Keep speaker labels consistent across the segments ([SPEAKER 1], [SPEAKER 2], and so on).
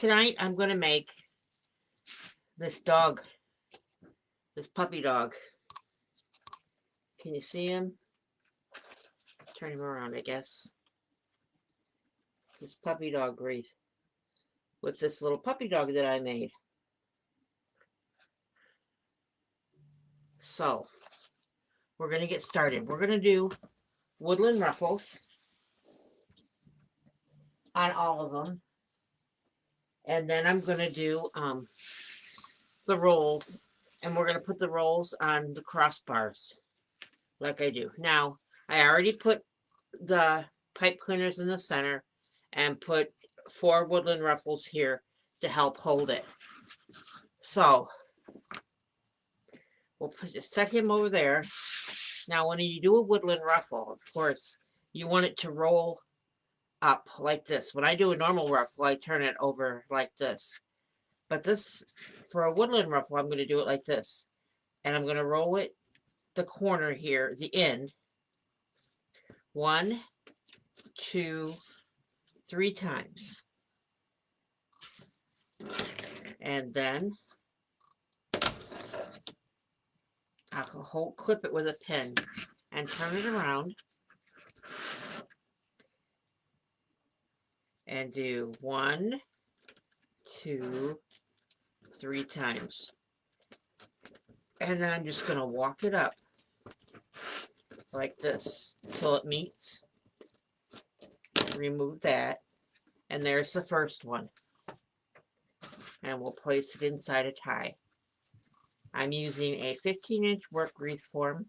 [SPEAKER 1] Tonight I'm going to make this dog, this puppy dog. Can you see him? Turn him around, I guess. This puppy dog wreath with this little puppy dog that I made. So, we're going to get started. We're going to do woodland ruffles on all of them. And then I'm going to do the rolls. And we're going to put the rolls on the crossbars like I do. Now, I already put the pipe cleaners in the center and put 4 woodland ruffles here to help hold it. So, we'll set him over there. Now, when you do a woodland ruffle, of course, you want it to roll up like this. When I do a normal ruffle, I turn it over like this. But this, for a woodland ruffle, I'm going to do it like this. And I'm going to roll it, the corner here, the end, 1, 2, 3 times. And then I'll clip it with a pin and turn it around and do 1, 2, 3 times. And then I'm just going to walk it up like this till it meets. Remove that. And there's the first one. And we'll place it inside a tie. I'm using a 15-inch work wreath form.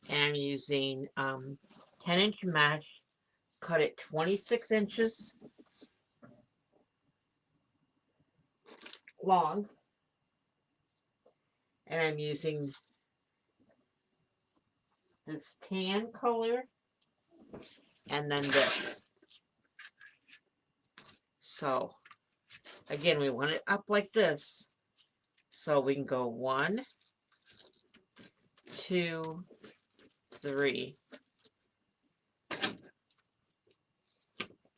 [SPEAKER 1] And I'm using 10-inch mesh, cut it 26 inches long. And I'm using this tan color and then this. So again, we want it up like this. So we can go 1, 2, 3,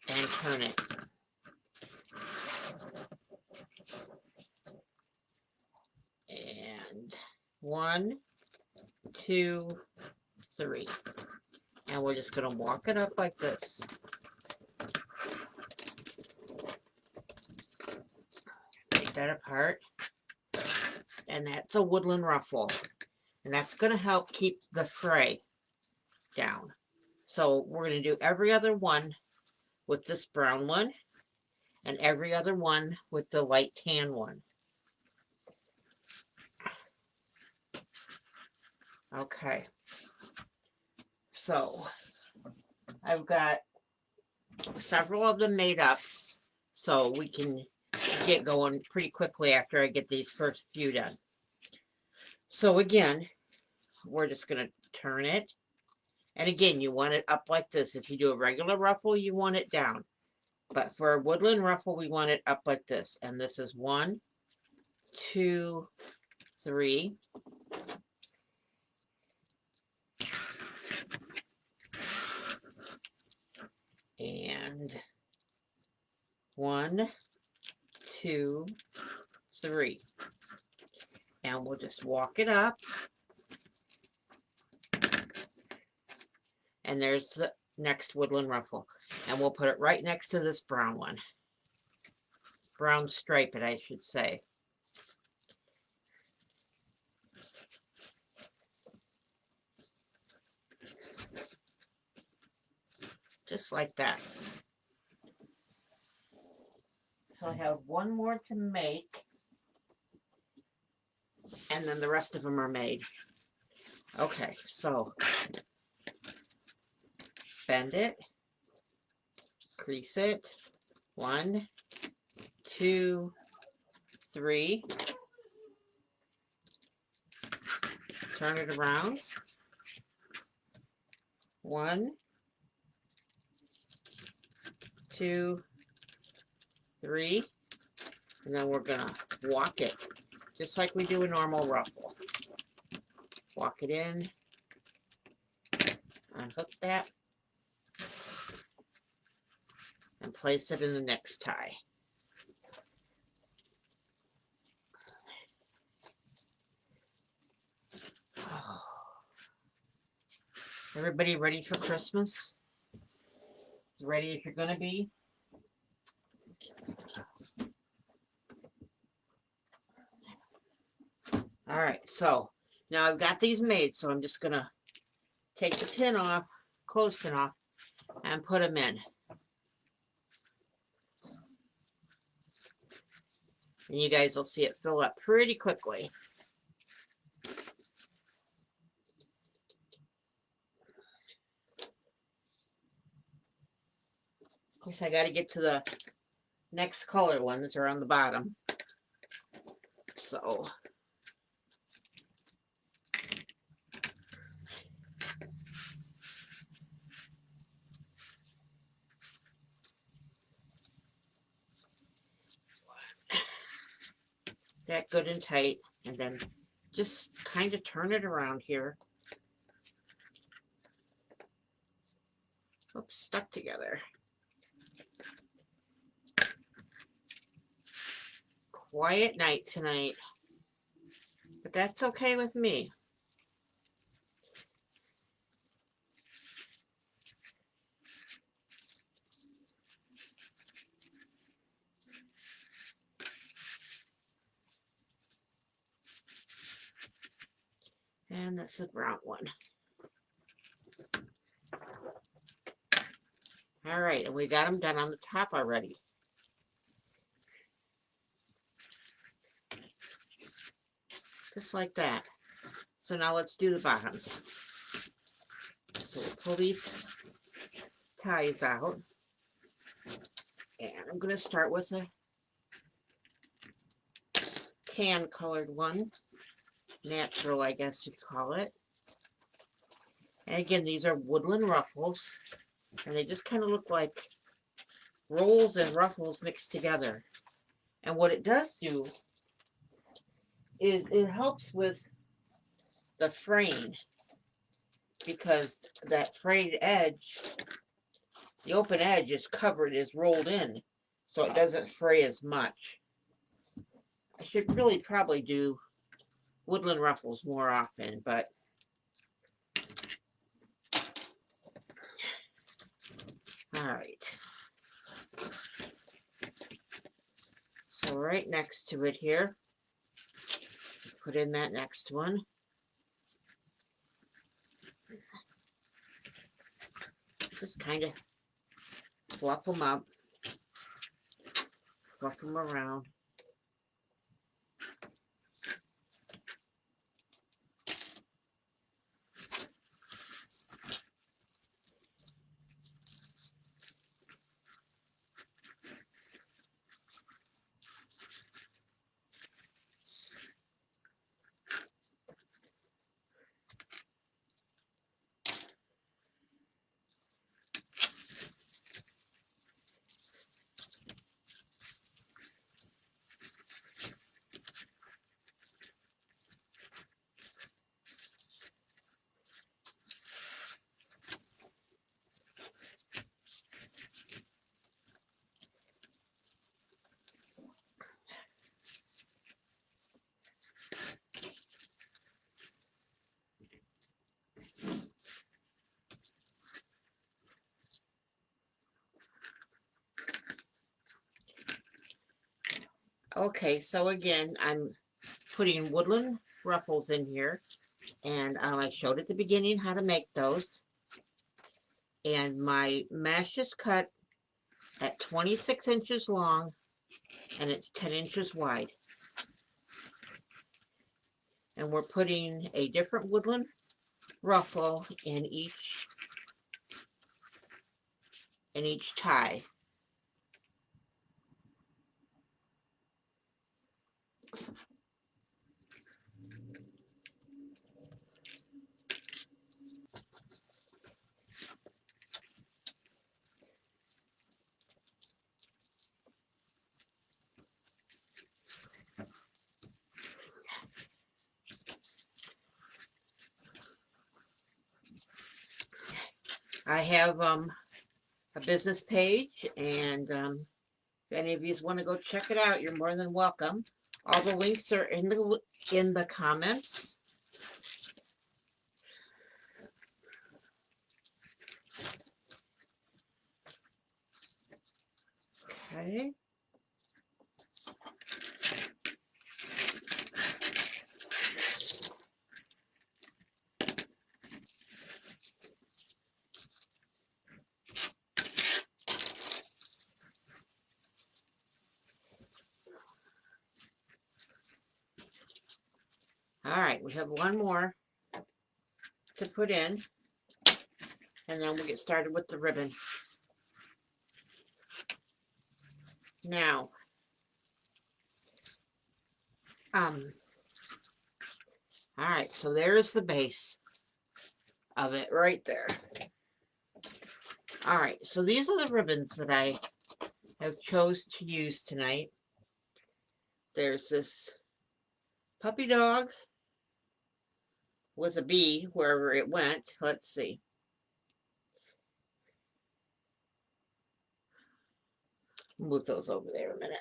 [SPEAKER 1] and turn it. And 1, 2, 3. And we're just going to walk it up like this. Take that apart. And that's a woodland ruffle. And that's going to help keep the fray down. So we're going to do every other one with this brown one and every other one with the light tan one. Okay. So I've got several of them made up so we can get going pretty quickly after I get these first few done. So again, we're just going to turn it. And again, you want it up like this. If you do a regular ruffle, you want it down. But for a woodland ruffle, we want it up like this. And this is 1, 2, 3. And 1, 2, 3. And we'll just walk it up. And there's the next woodland ruffle. And we'll put it right next to this brown one. Brown stripe, I should say. Just like that. So I have one more to make. And then the rest of them are made. Okay, so bend it, crease it, 1, 2, 3, turn it around, 1, 2, 3, and then we're gonna walk it just like we do a normal ruffle. Walk it in, Unhook that and place it in the next tie. Everybody ready for Christmas? Ready if you're gonna be? All right, so now I've got these made, so I'm just gonna take the pin off, clothespin off, and put them in. And you guys will see it fill up pretty quickly. Of course, I got to get to the next color ones are on the bottom. So that good and tight, and then just kind of turn it around here. Oops, stuck together. Quiet night tonight, but that's okay with me. And that's the brown one. All right, and we got them done on the top already. Just like that. So now let's do the bottoms. So we'll pull these ties out. And I'm going to start with a tan colored one. Natural, I guess you'd call it. And again, these are woodland ruffles. And they just kind of look like rolls and ruffles mixed together. And what it does do is it helps with the fraying, because that frayed edge, the open edge is covered, is rolled in, so it doesn't fray as much. I should really probably do woodland ruffles more often, but all right. So right next to it here, put in that next one. Just kind of fluff them up, fluff them around. Okay, so again, I'm putting woodland ruffles in here, and I showed at the beginning how to make those. And my mesh is cut at 26 inches long, and it's 10 inches wide. And we're putting a different woodland ruffle in each tie. I have a business page, and if any of you want to go check it out, you're more than welcome. All the links are in the comments. Okay. All right, we have one more to put in, and then we'll get started with the ribbon. Now, all right, so there's the base of it right there. All right, so these are the ribbons that I have chose to use tonight. There's this puppy dog with a bee wherever it went. Let's see. Move those over there a minute.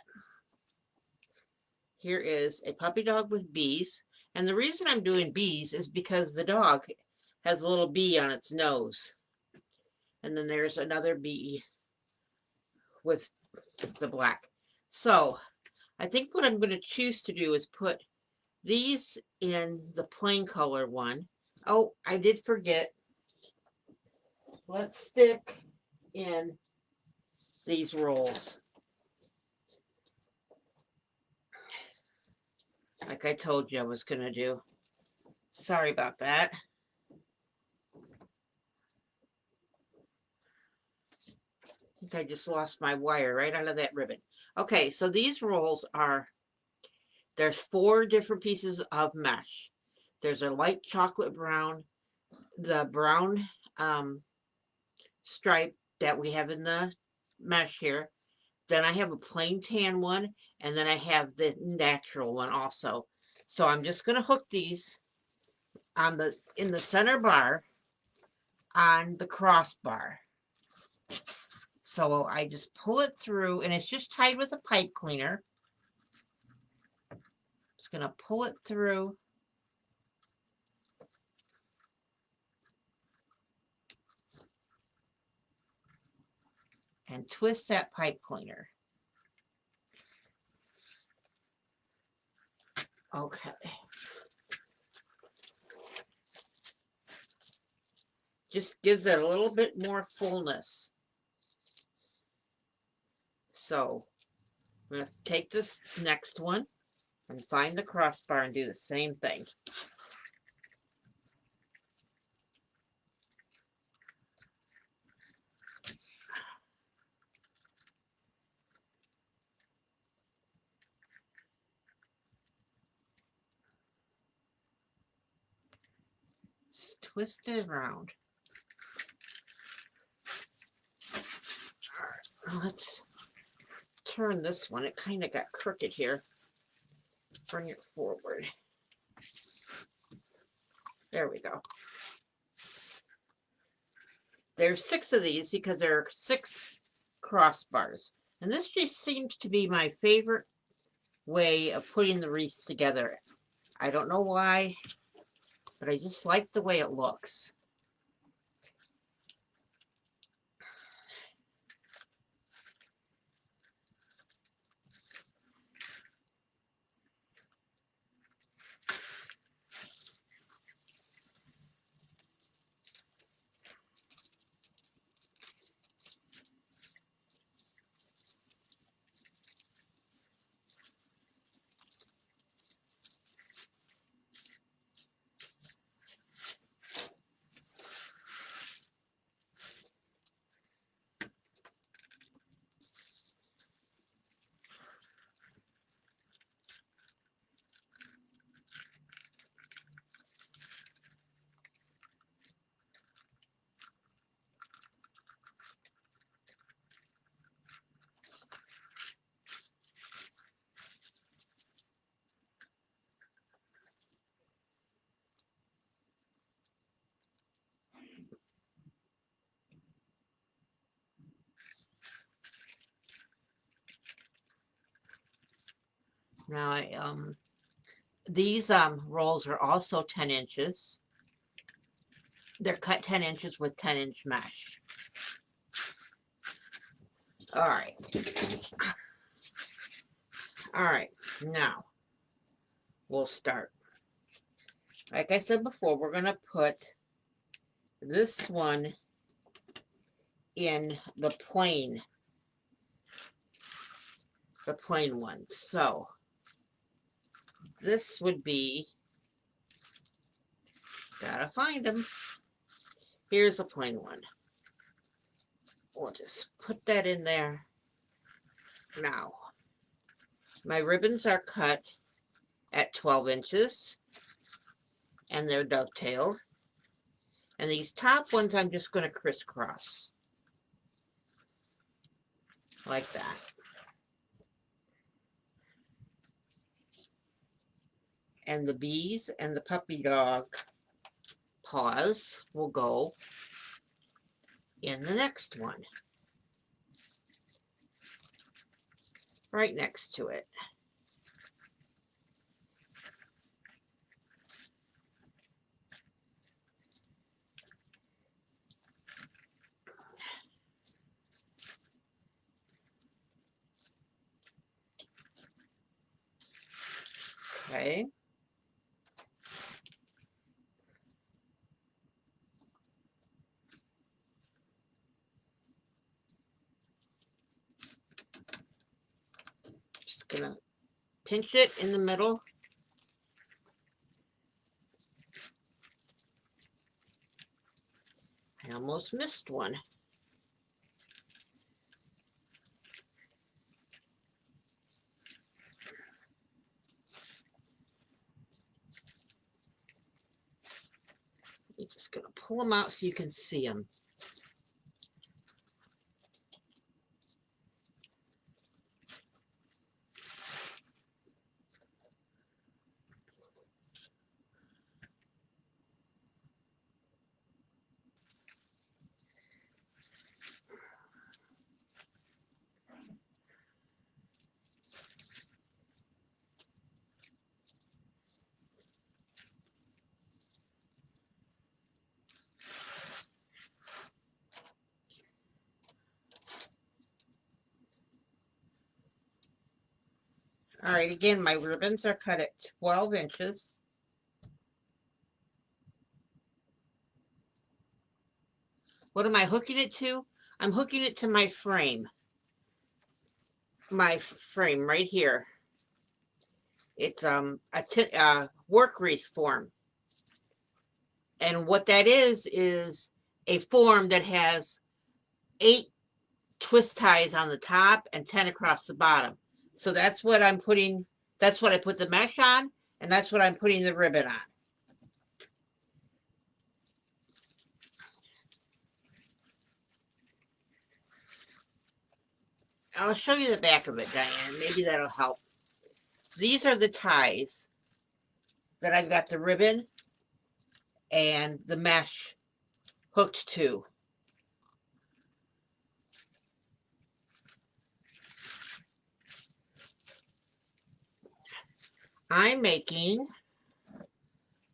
[SPEAKER 1] Here is a puppy dog with bees. And the reason I'm doing bees is because the dog has a little bee on its nose. And then there's another bee with the black. So I think what I'm going to choose to do is put these in the plain color one. Oh, I did forget. Let's stick in these rolls. Like I told you I was going to do. Sorry about that. I think I just lost my wire right out of that ribbon. Okay, so these rolls are, there's 4 different pieces of mesh. There's a light chocolate brown, the brown stripe that we have in the mesh here. Then I have a plain tan one, and then I have the natural one also. So I'm just going to hook these on in the center bar on the crossbar. So I just pull it through, and it's just tied with a pipe cleaner. Just going to pull it through. And twist that pipe cleaner. Okay. Just gives it a little bit more fullness. So I'm going to take this next one and find the crossbar and do the same thing. Just twist it around. All right, let's turn this one. It kind of got crooked here. Bring it forward. There we go. There's 6 of these because there are 6 crossbars. And this just seems to be my favorite way of putting the wreaths together. I don't know why, but I just like the way it looks. Now these rolls are also 10 inches. They're cut 10 inches with 10-inch mesh. All right. All right. Now we'll start. Like I said before, we're going to put this one in the plain ones. So this would be, gotta find them. Here's a plain one. We'll just put that in there. Now, my ribbons are cut at 12 inches and they're dovetailed. And these top ones I'm just going to crisscross like that. And the bees and the puppy dog paws will go in the next one, right next to it. Okay. Just gonna pinch it in the middle. I almost missed one. You're just gonna pull them out so you can see them. All right, again, my ribbons are cut at 12 inches. What am I hooking it to? I'm hooking it to my frame. My frame right here. It's a work wreath form. And what that is a form that has 8 twist ties on the top and 10 across the bottom. So that's what I'm putting, that's what I put the mesh on, and that's what I'm putting the ribbon on. I'll show you the back of it, Diane. Maybe that'll help. These are the ties that I've got the ribbon and the mesh hooked to. I'm making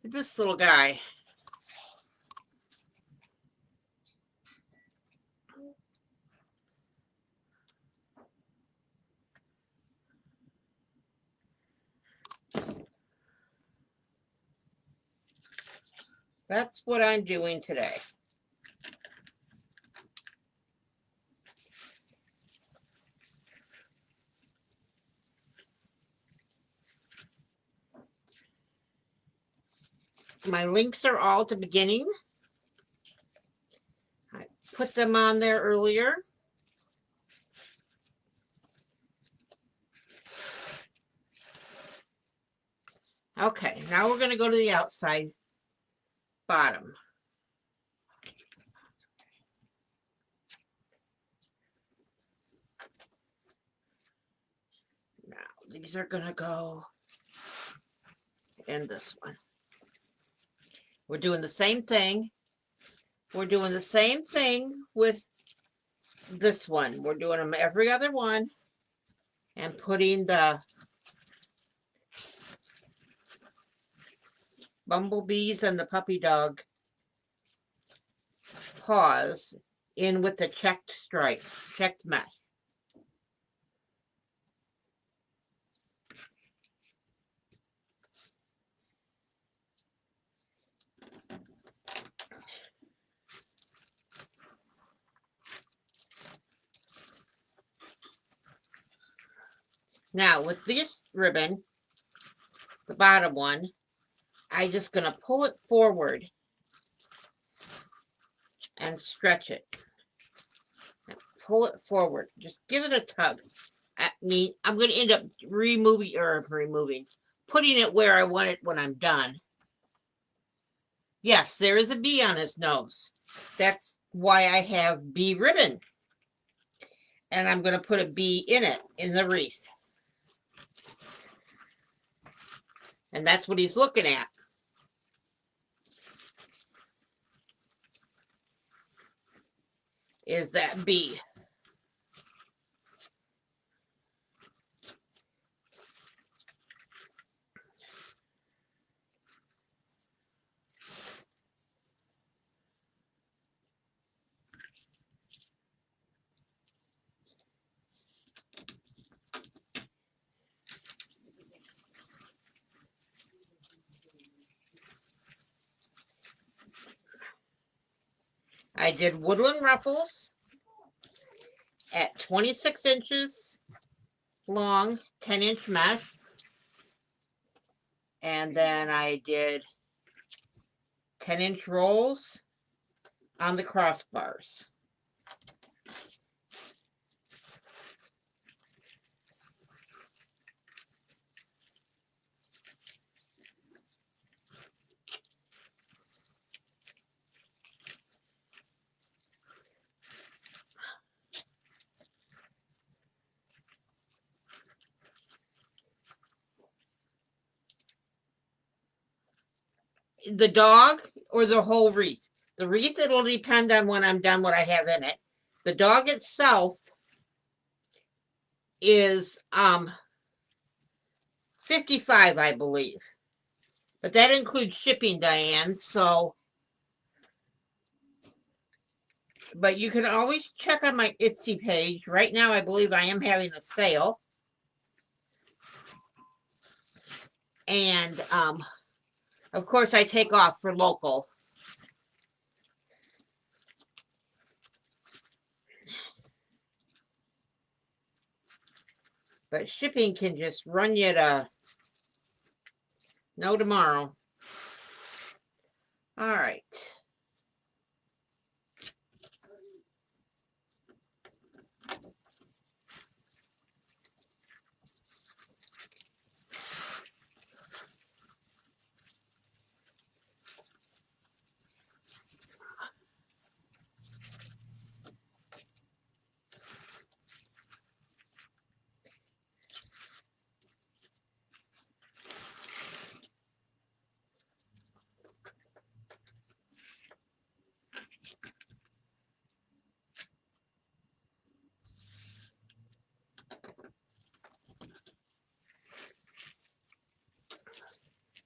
[SPEAKER 1] this little guy. That's what I'm doing today. My links are all at the beginning. I put them on there earlier. Okay, now we're going to go to the outside bottom. Now, these are going to go in this one. We're doing the same thing. We're doing the same thing with this one. We're doing them every other one and putting the bumblebees and the puppy dog paws in with the checked stripe, checked mesh. Now with this ribbon, the bottom one, I'm just going to pull it forward and stretch it. Pull it forward. Just give it a tug. I'm going to end up putting it where I want it when I'm done. Yes, there is a bee on his nose. That's why I have bee ribbon. And I'm going to put a bee in it, in the wreath. And that's what he's looking at. Is that bee. I did woodland ruffles at 26 inches long, 10-inch mesh. And then I did 10-inch rolls on the crossbars. The dog or the whole wreath? The wreath, it'll depend on when I'm done what I have in it. The dog itself is 55, I believe. But that includes shipping, Diane, so but you can always check on my Etsy page. Right now I believe I am having a sale. And of course I take off for local. But shipping can just run you to no tomorrow. All right.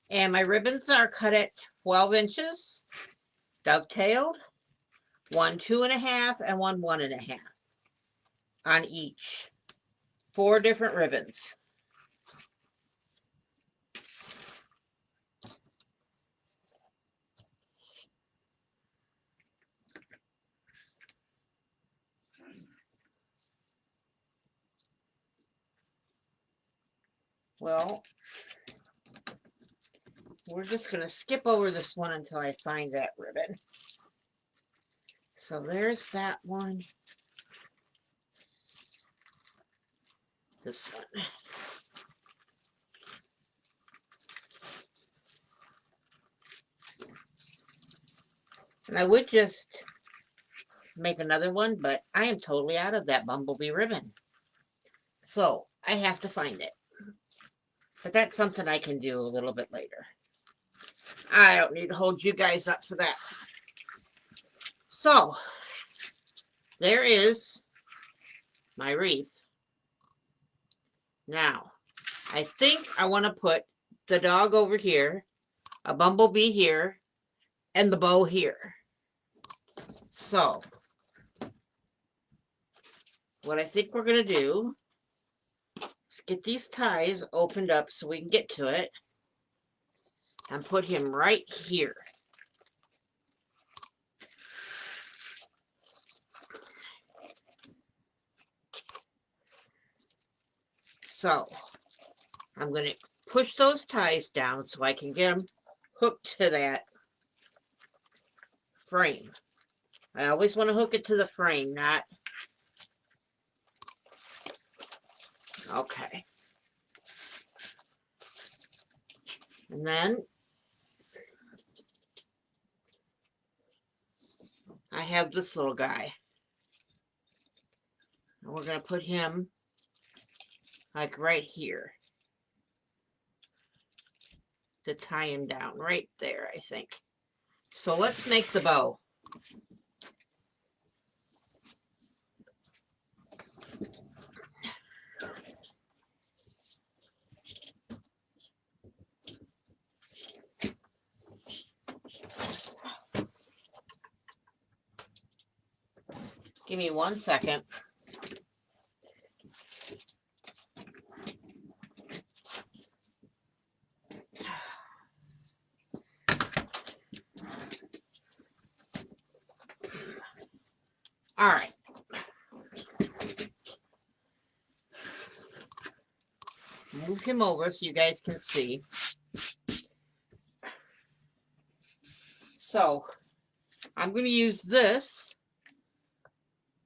[SPEAKER 1] And my ribbons are cut at 12 inches, dovetailed, one 2.5 and one 1.5 on each. 4 different ribbons. Well, we're just going to skip over this one until I find that ribbon. So there's that one. This one. And I would just make another one, but I am totally out of that bumblebee ribbon. So I have to find it. But that's something I can do a little bit later. I don't need to hold you guys up for that. So there is my wreath. Now, I think I want to put the dog over here a bumblebee here, and the bow here. So what I think we're going to do is get these ties opened up so we can get to it and put him right here. So I'm going to push those ties down so I can get them hooked to that frame. I always want to hook it to the frame, not... Okay. And then I have this little guy. And we're going to put him like right here to tie him down right there, I think. So let's make the bow. Give me 1 second. All right. Move him over so you guys can see. So I'm going to use this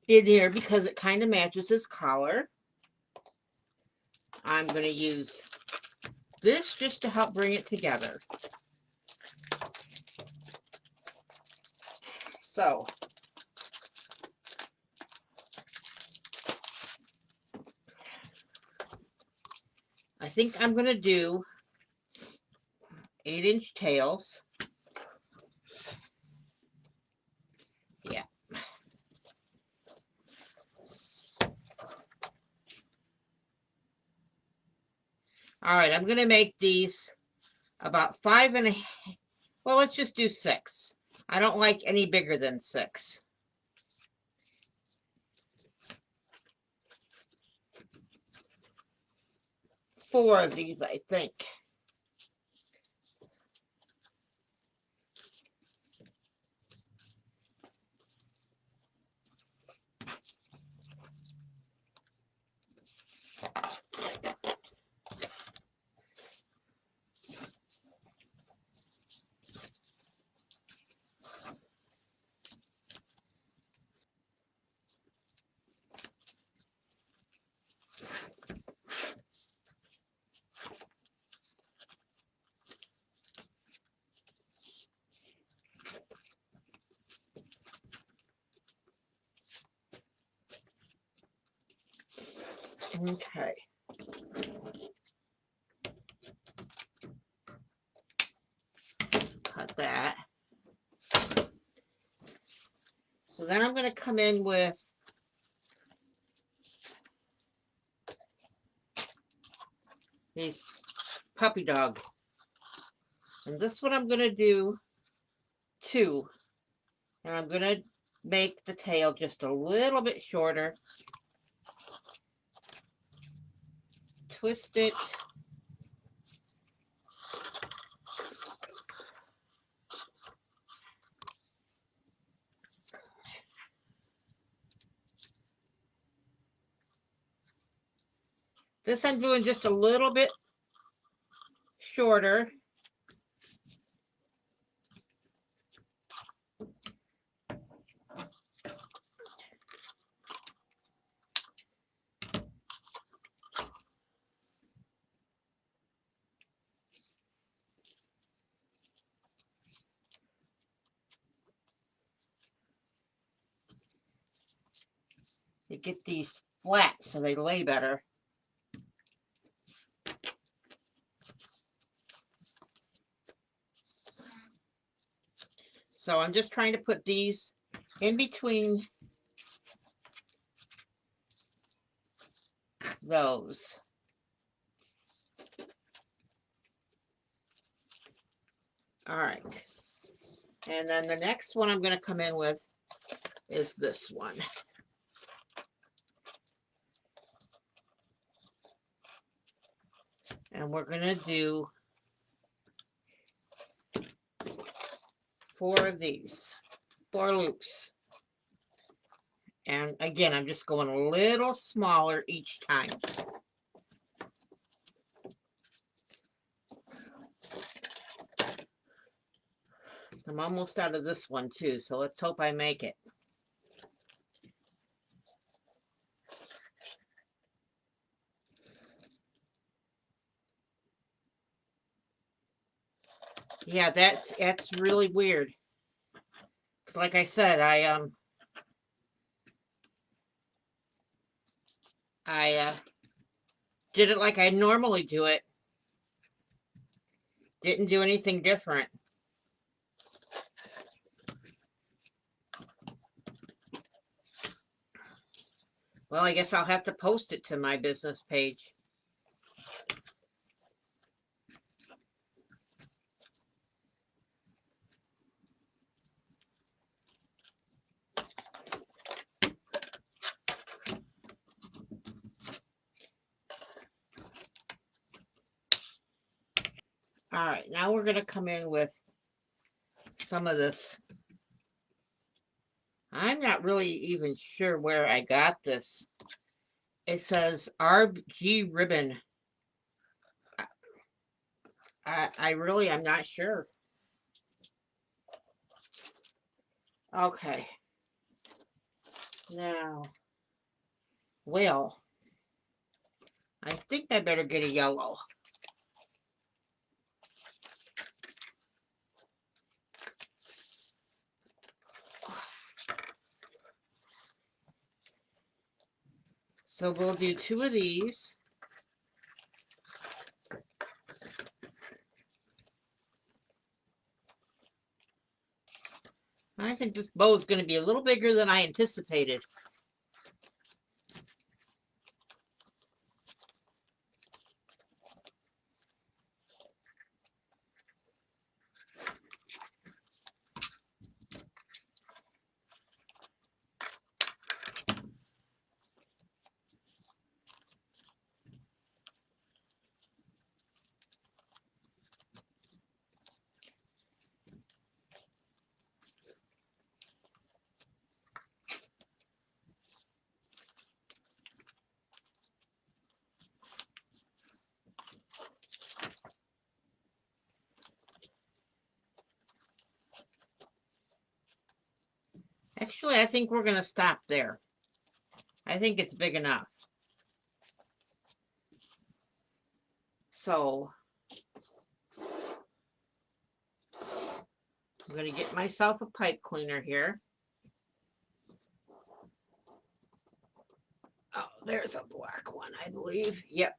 [SPEAKER 1] in here because it kind of matches his collar. I'm going to use this just to help bring it together. So I think I'm going to do 8-inch tails. Yeah. All right, I'm going to make these about 5.5. Well, let's just do 6. I don't like any bigger than 6. Four of these, I think. Okay. Cut that. So then I'm going to come in with these puppy dog. And this one I'm going to do 2. And I'm going to make the tail just a little bit shorter. Twist it. This I'm doing just a little bit shorter. To get these flat so they lay better. So I'm just trying to put these in between those. All right. And then the next one I'm going to come in with is this one. And we're going to do 4 of these, 4 loops. And again, I'm just going a little smaller each time. I'm almost out of this one too, so let's hope I make it. Yeah, that's really weird. Like I said, I did it like I normally do it. Didn't do anything different. Well, I guess I'll have to post it to my business page. All right, now we're going to come in with some of this. I'm not really even sure where I got this. It says RG ribbon. I'm not sure. Okay. Now, well, I think I better get a yellow. So we'll do 2 of these. I think this bow is going to be a little bigger than I anticipated. Actually, I think we're going to stop there. I think it's big enough. So I'm going to get myself a pipe cleaner here. Oh, there's a black one, I believe. Yep.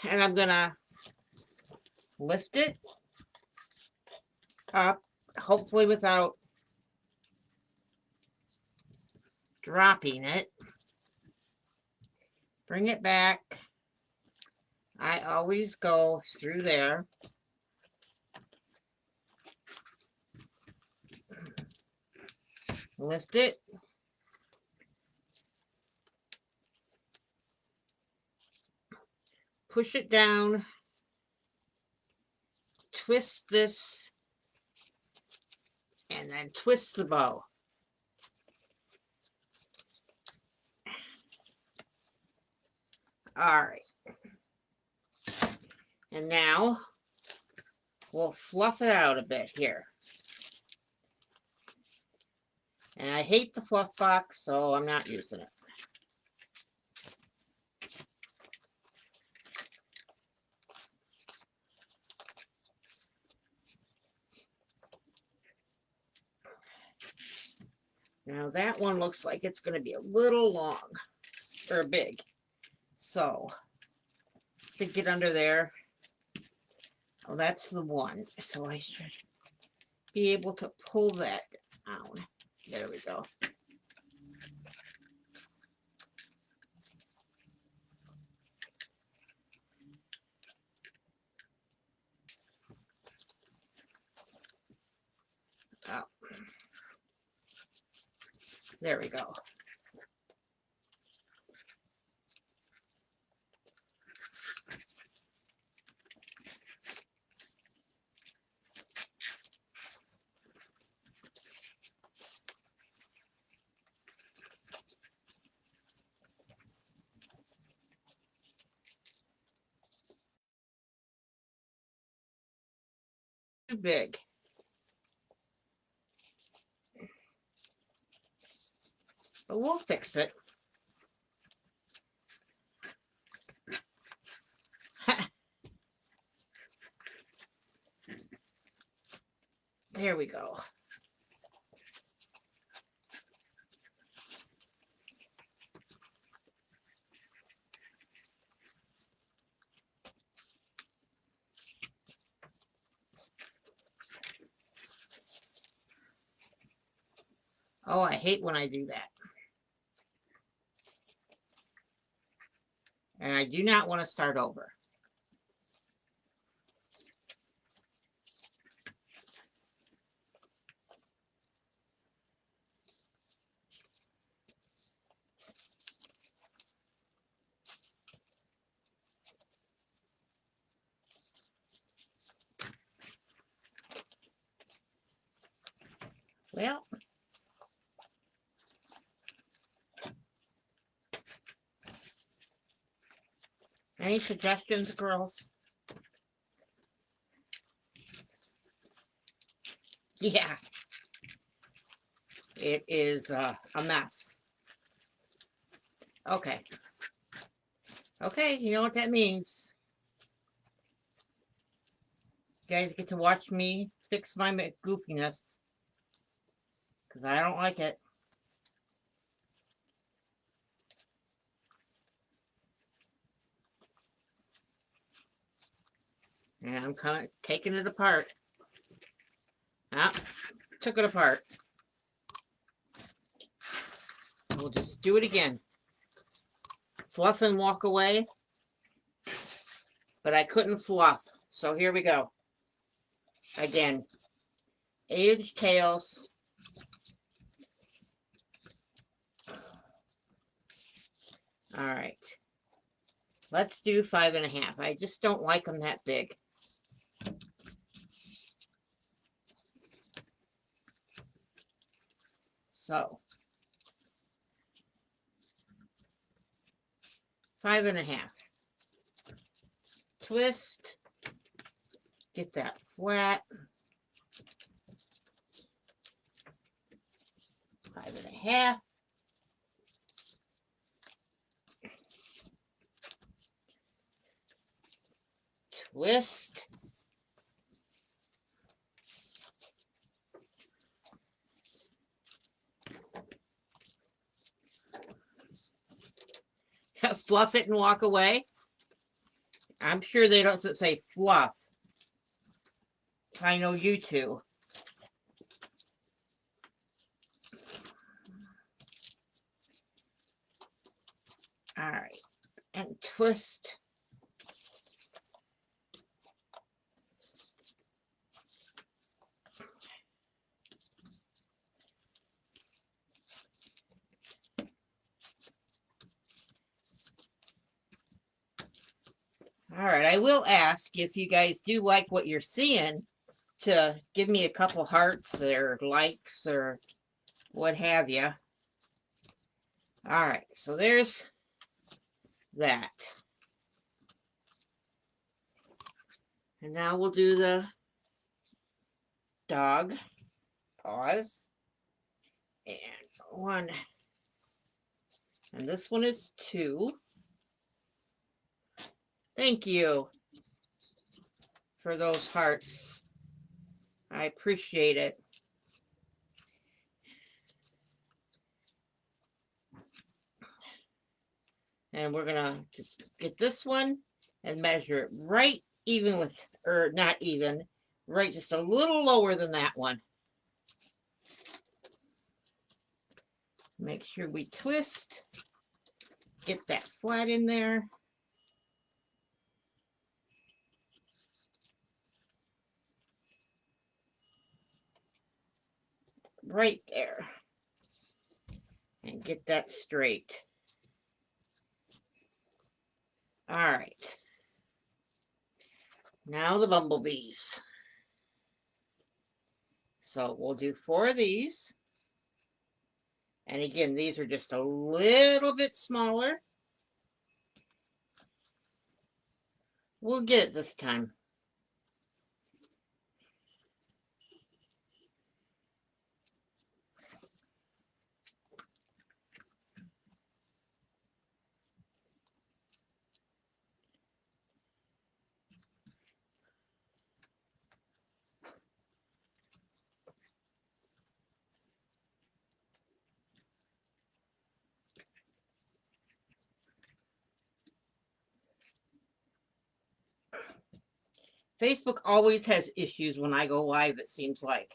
[SPEAKER 1] And I'm going to lift it up, hopefully without dropping it. Bring it back. I always go through there. Lift it. Push it down. Twist this. And then twist the bow. All right. And now we'll fluff it out a bit here. And I hate the fluff box, so I'm not using it. Now that one looks like it's going to be a little long or big. So to get under there, oh, that's the one. So I should be able to pull that down. There we go. There we go. Too big. But we'll fix it. There we go. Oh, I hate when I do that. And I do not want to start over. Well, any suggestions, girls? Yeah, it is a mess. Okay. Okay, you know what that means. You guys get to watch me fix my goofiness. Because I don't like it. And I'm kind of taking it apart. Ah, took it apart. We'll just do it again. Fluff and walk away. But I couldn't fluff. So here we go. Again. 8-inch tails. All right. Let's do 5.5. I just don't like them that big. So 5.5. Twist. Get that flat. 5.5. Twist. Fluff it and walk away. I'm sure they don't say fluff. I know you two. All right. And twist. All right, I will ask if you guys do like what you're seeing to give me a couple hearts or likes or what have you. All right, so there's that. And now we'll do the dog. Pause. And 1. And this one is 2. Thank you for those hearts. I appreciate it. And we're gonna just get this one and measure it right even with, or not even, right just a little lower than that one. Make sure we twist, get that flat in there. Right there. get that straight. All right. Now the bumblebees. So we'll do 4 of these. And again, these are just a little bit smaller. We'll get it this time. Facebook always has issues when I go live, it seems like.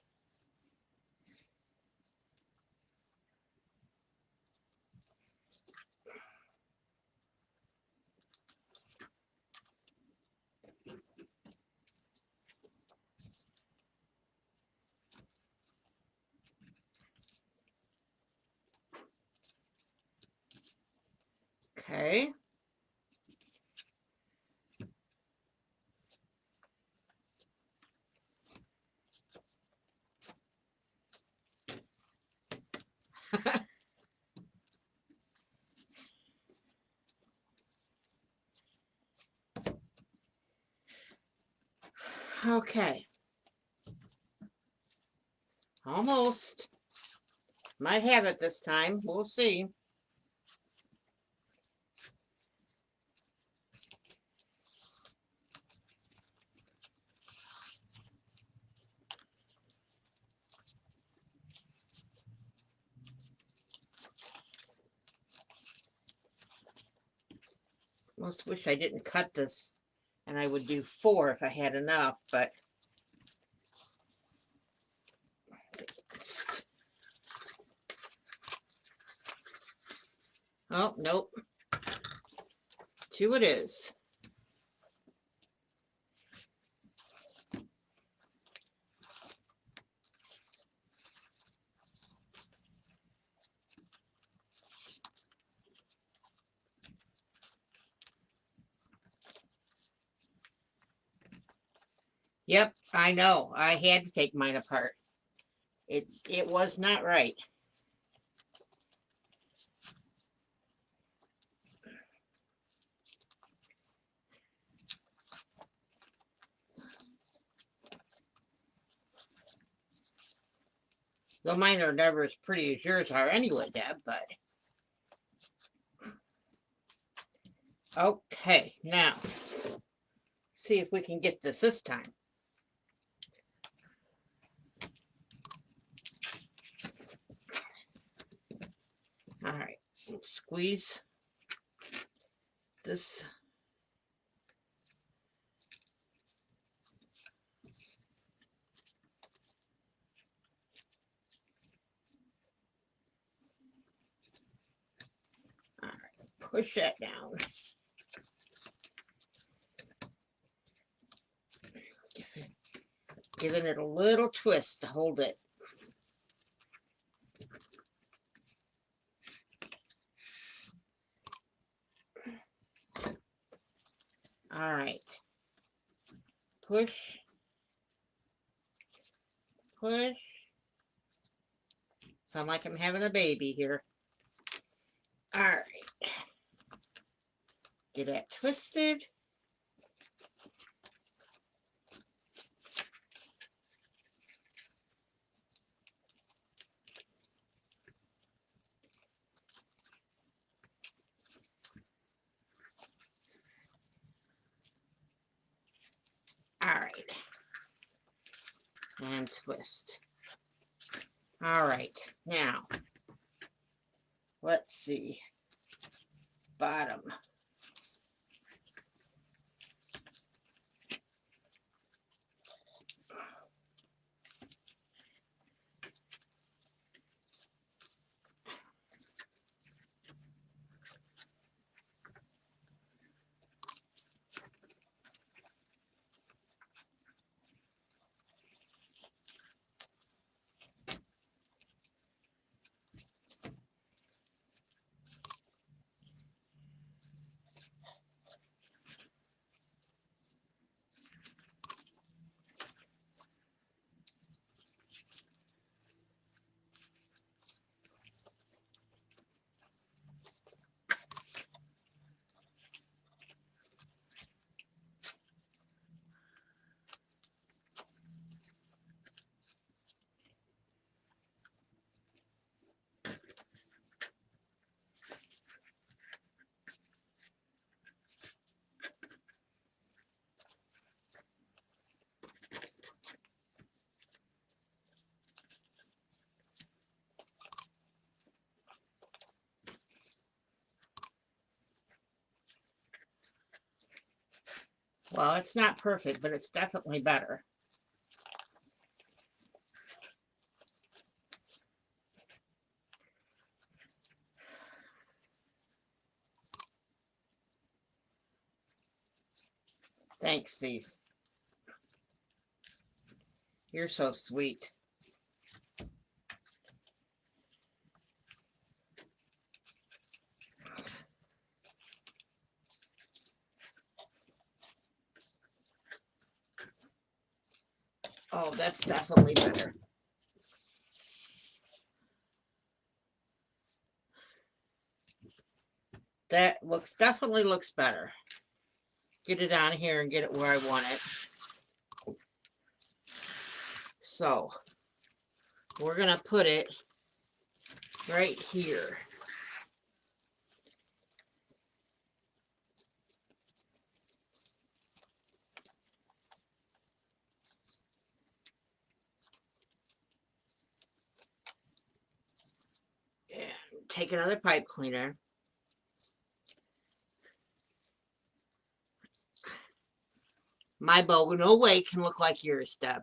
[SPEAKER 1] Okay. Okay. Almost. Might have it this time. We'll see. Most wish I didn't cut this, and I would do 4 if I had enough, but oh, nope. 2 it is. Yep, I know. I had to take mine apart. It was not right. Though mine are never as pretty as yours are anyway, Deb, but okay, now see if we can get this time. All right, squeeze this. All right, push that down. Giving it a little twist to hold it. All right. Push. Push. Sound like I'm having a baby here. All right. Get that twisted. All right. And twist. All right. Now, let's see. Bottom. Well, it's not perfect, but it's definitely better. Thanks, Cease. You're so sweet. Oh, that's definitely better. That definitely looks better. Get it on here and get it where I want it. So we're gonna put it right here. And take another pipe cleaner. My bow no way can look like yours, Deb.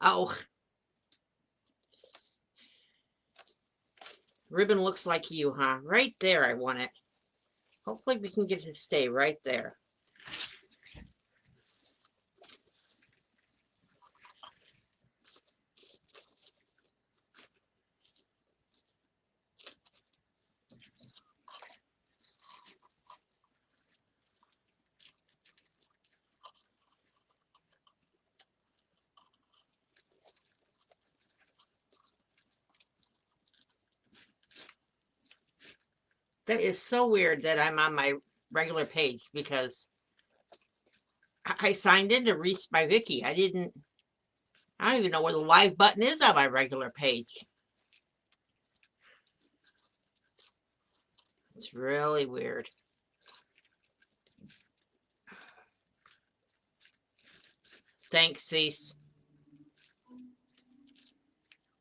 [SPEAKER 1] Oh, ribbon looks like you, huh? Right there, I want it. Hopefully we can get it to stay right there. That is so weird that I'm on my regular page because I signed into Wreath by Vickie. I don't even know where the live button is on my regular page. It's really weird. Thanks, Cease.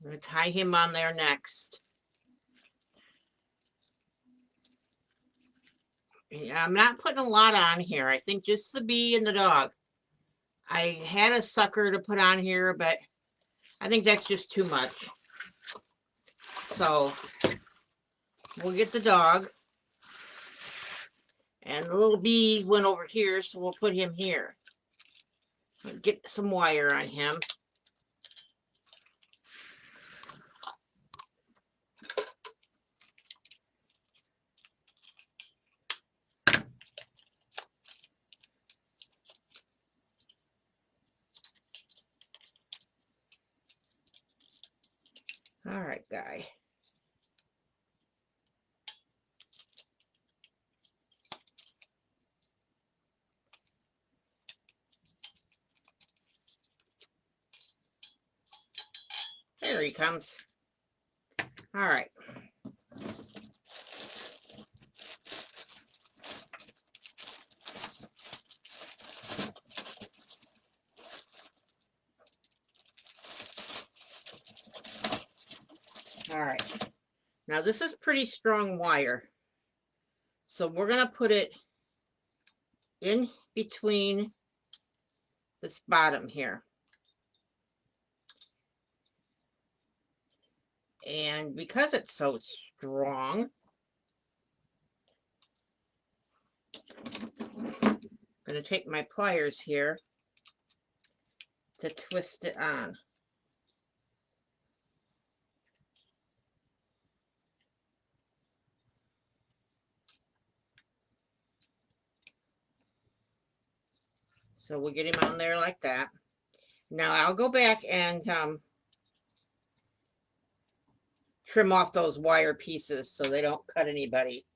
[SPEAKER 1] I'm going to tie him on there next. I'm not putting a lot on here. I think just the bee and the dog. I had a sucker to put on here, but I think that's just too much. So we'll get the dog. And the little bee went over here, so we'll put him here. Get some wire on him. All right, guy. There he comes. All right. All right. Now this is pretty strong wire. So we're going to put it in between this bottom here. And because it's so strong, I'm going to take my pliers here to twist it on. So we'll get him on there like that. Now I'll go back and trim off those wire pieces so they don't cut anybody.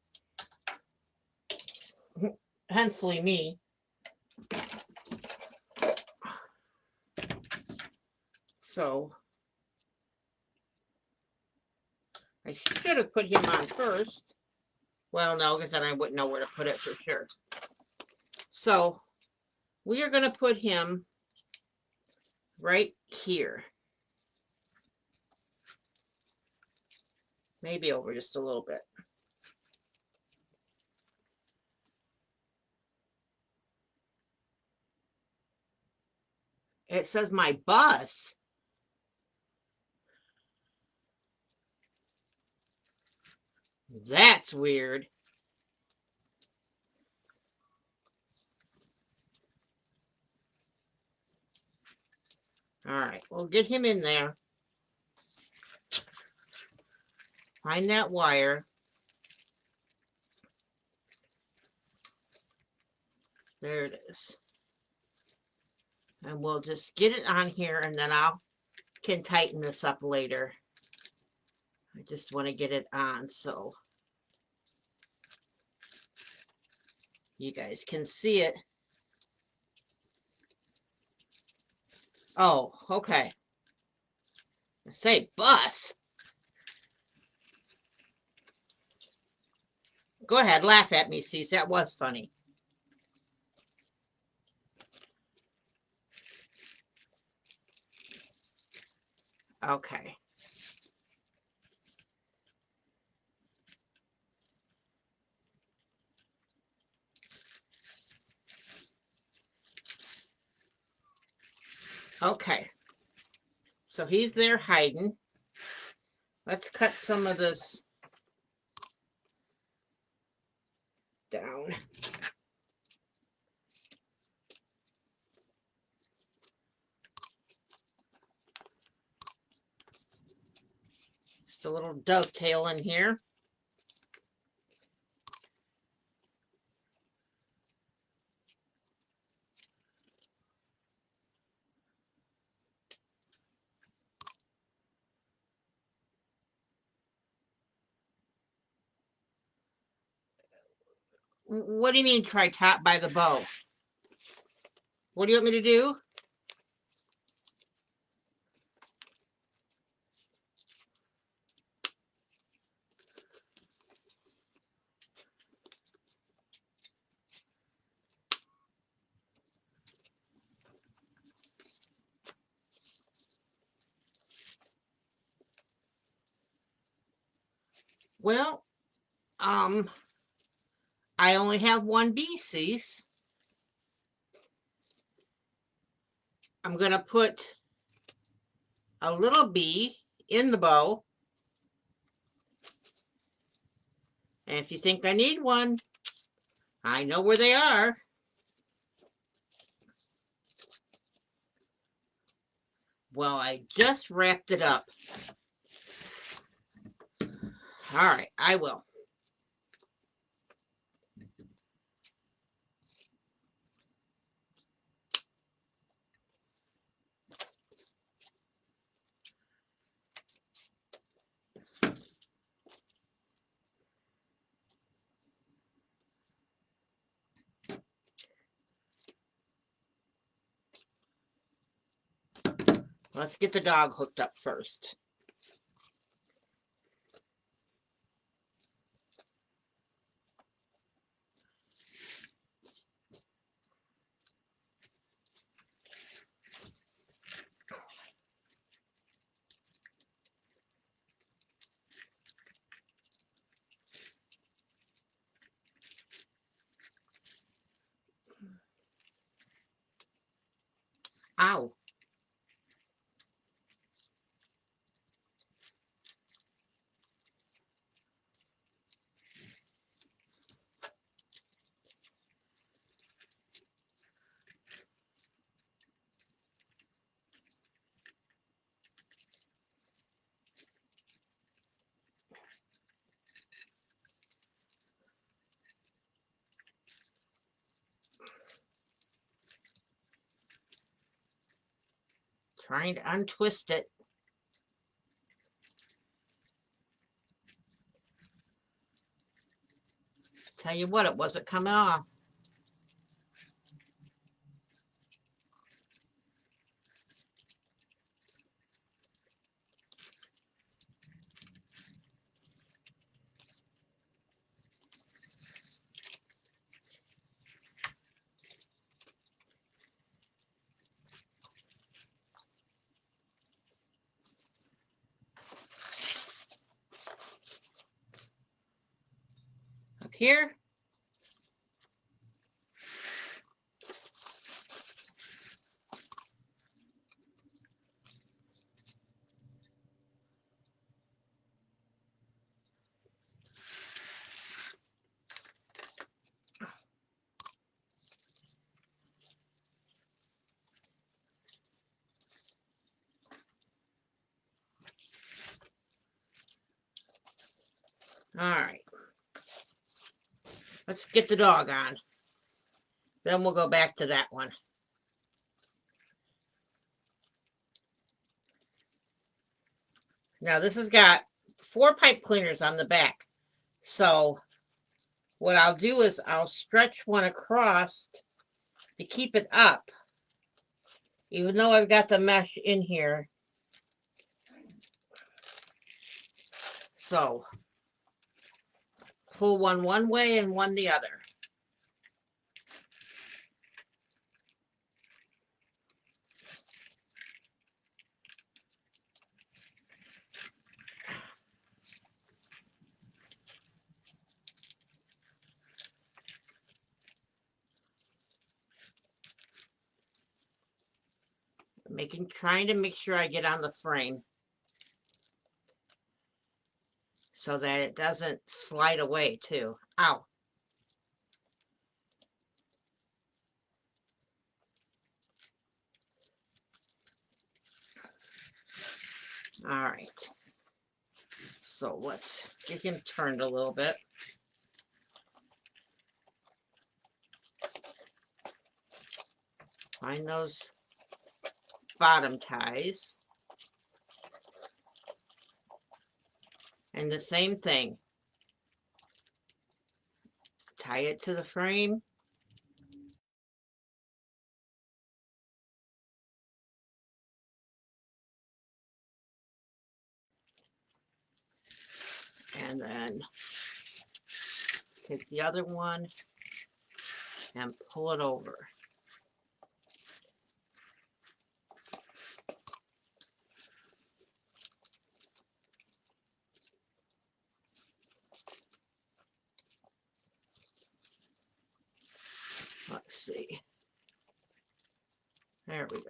[SPEAKER 1] Hensely me. So I should have put him on first. Well, no, because then I wouldn't know where to put it for sure. So we are going to put him right here. Maybe over just a little bit. It says my bus. That's weird. All right, we'll get him in there. Find that wire. There it is. And we'll just get it on here, and then can tighten this up later. I just want to get it on so you guys can see it. Oh, okay. Say bus. Go ahead, laugh at me, Cece. That was funny. Okay. Okay. So he's there hiding. Let's cut some of this down. Just a little dovetail in here. What do you mean try top by the bow? What do you want me to do? Well, I only have one BCs. I'm going to put a little bee in the bow. And if you think I need one, I know where they are. Well, I just wrapped it up. All right, I will. Let's get the dog hooked up first. Ow. Trying to untwist it. Tell you what, it wasn't coming off. here. All right. Let's get the dog on. Then we'll go back to that one. Now this has got 4 pipe cleaners on the back. So what I'll do is I'll stretch one across to keep it up. Even though I've got the mesh in here. So pull one way and one the other. Trying to make sure I get on the frame so that it doesn't slide away too. Ow. All right. So let's get him turned a little bit. Find those bottom ties. And the same thing. Tie it to the frame. And then take the other one and pull it over. Let's see. There we go.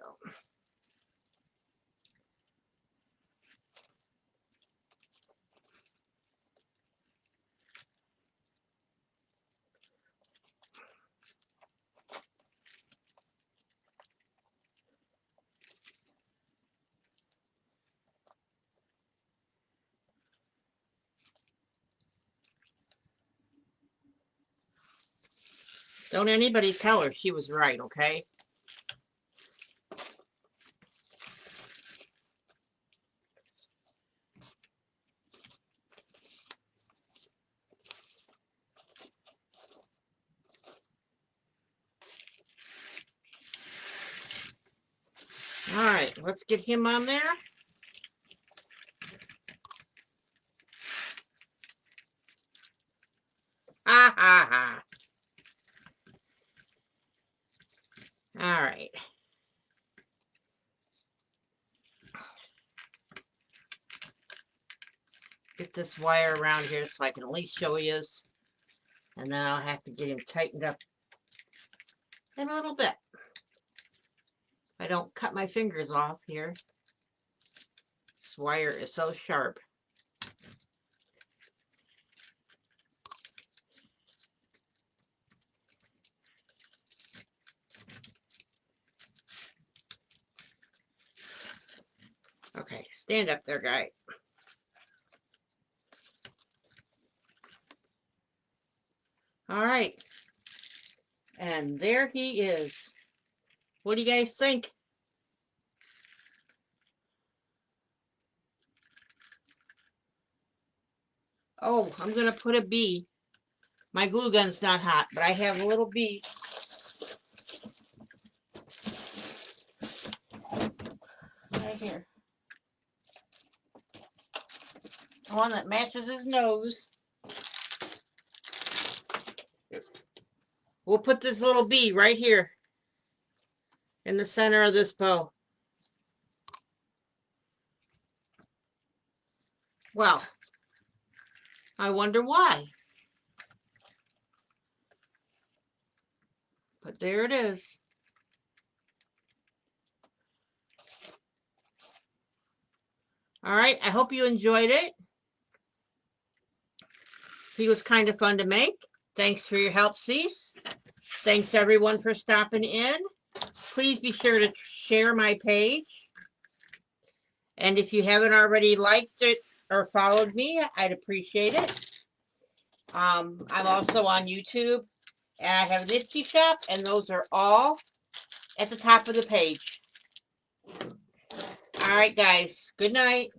[SPEAKER 1] Don't anybody tell her she was right, okay? All right, let's get him on there. Ha ha ha. All right. Get this wire around here so I can at least show you. And then I'll have to get him tightened up in a little bit. I don't cut my fingers off here. This wire is so sharp. Okay, stand up there, guy. All right. And there he is. What do you guys think? Oh, I'm going to put a bee. My glue gun's not hot, but I have a little bee. Right here. One that matches his nose. We'll put this little bee right here in the center of this bow. Well, I wonder why. But there it is. All right, I hope you enjoyed it. He was kind of fun to make. Thanks for your help, Cease. Thanks everyone for stopping in. Please be sure to share my page. And if you haven't already liked it or followed me, I'd appreciate it. I'm also on YouTube, and I have an Etsy shop, and those are all at the top of the page. All right, guys. Good night.